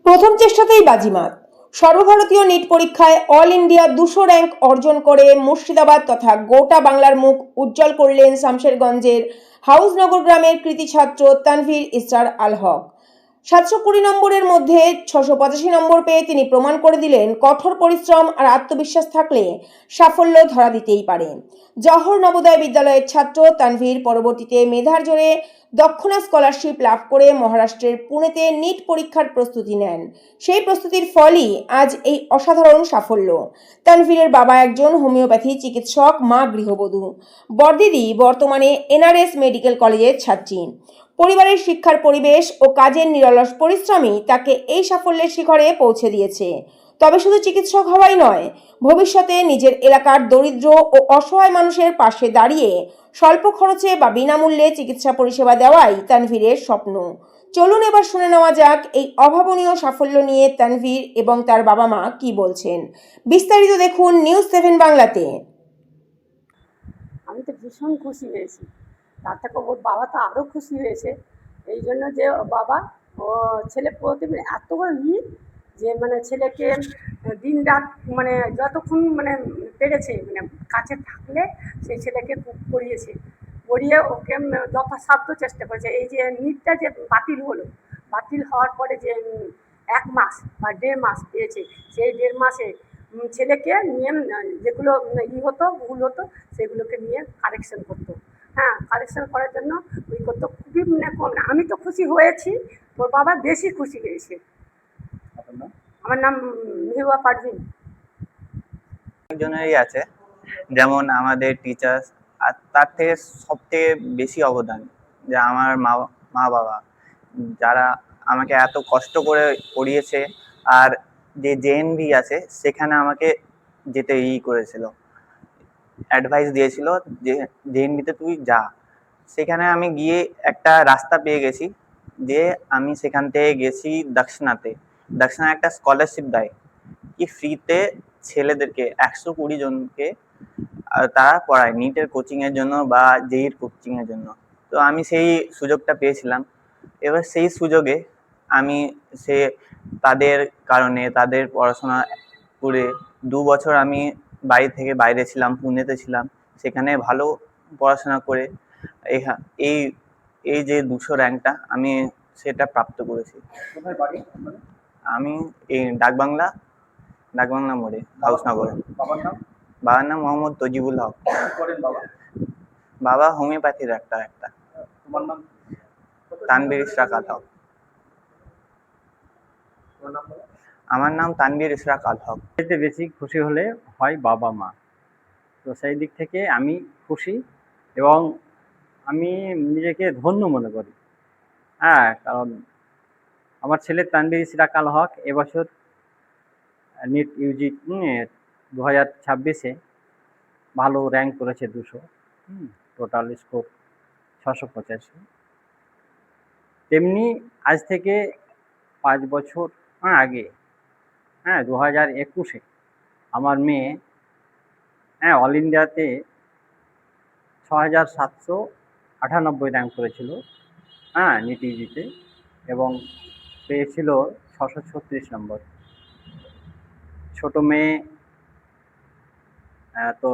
প্রথম চেষ্টাতেই বাজিমাত। সর্বভারতীয় নিট পরীক্ষায় অল ইন্ডিয়া 200 র্যাঙ্ক অর্জন করে মুর্শিদাবাদ তথা গোটা বাংলার মুখ উজ্জ্বল করলেন শামশেরগঞ্জের হাউসনগর গ্রামের কৃতী ছাত্র তানভীর ইসরার আল হক। 720 নম্বরের মধ্যে 685 নম্বর পেয়ে তিনি প্রমাণ করে দিলেন কঠোর পরিশ্রম আর আত্মবিশ্বাস থাকলে সাফল্য ধরা দিতেই পারে। জওহর নবোদয় বিদ্যালয়ের ছাত্র তানভীর পরবর্তীতে মেধার জোরে দক্ষিণা স্কলারশিপ লাভ করে মহারাষ্ট্রের পুনেতে নিট পরীক্ষার প্রস্তুতি নেন। সেই প্রস্তুতির ফলই আজ এই অসাধারণ সাফল্য। তানভীরের বাবা একজন হোমিওপ্যাথি চিকিৎসক, মা গৃহবধূ। বড়দিদি বর্তমানে এনআরএস মেডিকেল কলেজের ছাত্রী। পরিবারের শিক্ষার পরিবেশ ও কাজের নিরলস পরিশ্রমই তাকে এই সাফল্যের শিখরে পৌঁছে দিয়েছে। তবে শুধু চিকিৎসক হওয়াই নয়, ভবিষ্যতে নিজের এলাকার দরিদ্র ও অসহায় মানুষের পাশে দাঁড়িয়ে স্বল্প খরচে বা বিনামূল্যে চিকিৎসা পরিষেবা দেওয়াই তানভীরের স্বপ্ন। চলুন এবার শুনে নেওয়া যাক এই অভাবনীয় সাফল্য নিয়ে তানভীর এবং তার বাবা মা কি বলছেন। বিস্তারিত দেখুন নিউজ 7 বাংলাতে। আমি তো ভীষণ খুশি হয়েছি, তার থেকে ওর বাবা তো আরও খুশি হয়েছে। এই জন্য যে বাবা ও ছেলে প্রতিদিন এত বড় যে ছেলেকে দিন রাত যতক্ষণ পেরেছে কাছে থাকলে সেই ছেলেকে পড়িয়েছে, পড়িয়ে ওকে যথাসাধ্য চেষ্টা করেছে। এই যে নিটটা যে বাতিল হলো, বাতিল হওয়ার পরে যে 1 মাস বা 1.5 মাস পেয়েছে, সেই 1.5 মাসে ছেলেকে নিয়ে যেগুলো হতো, ভুল হতো, সেগুলোকে নিয়ে কারেকশন করতো। হ্যাঁ, কারেকশন করার জন্য করতো। খুবই কম। আমি তো খুশি হয়েছি, ওর বাবা বেশি খুশি হয়েছে। আমার নাম মেহুয়া পারভিন। একজনেরই আছে, যেমন আমাদের টিচার্স, আর তার থেকে সব থেকে বেশি অবদান যে আমার মা মা বাবা, যারা আমাকে এত কষ্ট করে পড়িয়েছে। আর যে জেএনভি আছে সেখানে আমাকে যেতে করেছিল, অ্যাডভাইস দিয়েছিল যে জেএনভিতে তুই যা। সেখানে আমি গিয়ে একটা রাস্তা পেয়ে গেছি, যে আমি সেখান থেকে গেছি দক্ষিণাতে। দক্ষিণা একটা স্কলারশিপ দেয় কি ফ্রিতে ছেলেদেরকে 120 জনকে তারা পড়ায় নিটের কোচিংয়ের জন্য বা জেইর কোচিংয়ের জন্য। তো আমি সেই সুযোগটা পেয়েছিলাম। এবার সেই সুযোগে আমি সে তাদের কারণে তাদের পড়াশোনা করে 2 বছর আমি বাড়ি থেকে বাইরে ছিলাম, পুনেতে ছিলাম। সেখানে ভালো পড়াশোনা করে এই এই যে 200 র্যাঙ্কটা আমি সেটা প্রাপ্ত করেছি। আমি এই ডাকবাংলা মোড়ে, হাউসনগরে। বাবার নাম মোহাম্মদ তজিবুল হক। বাবা হোমিওপ্যাথির একটা তানভীর ইসরাক আল হক। আমার নাম তানভীর ইসরাক আল হক। এতে বেশি খুশি হলে হয় বাবা মা, তো সেই দিক থেকে আমি খুশি এবং আমি নিজেকে ধন্য মনে করি। হ্যাঁ, কারণ আমার ছেলে তানভীর ইসরাক আল হক এবছর নিট ইউজি 2026-এ ভালো র্যাঙ্ক করেছে, 200, টোটাল স্কোর 685। তেমনি আজ থেকে 5 বছর আগে, 2021-এ আমার মেয়ে অল ইন্ডিয়াতে 6798 র্যাঙ্ক করেছিল নিট ইউজিতে, এবং পেয়েছিল 636 নম্বর। ছোট মেয়ে তো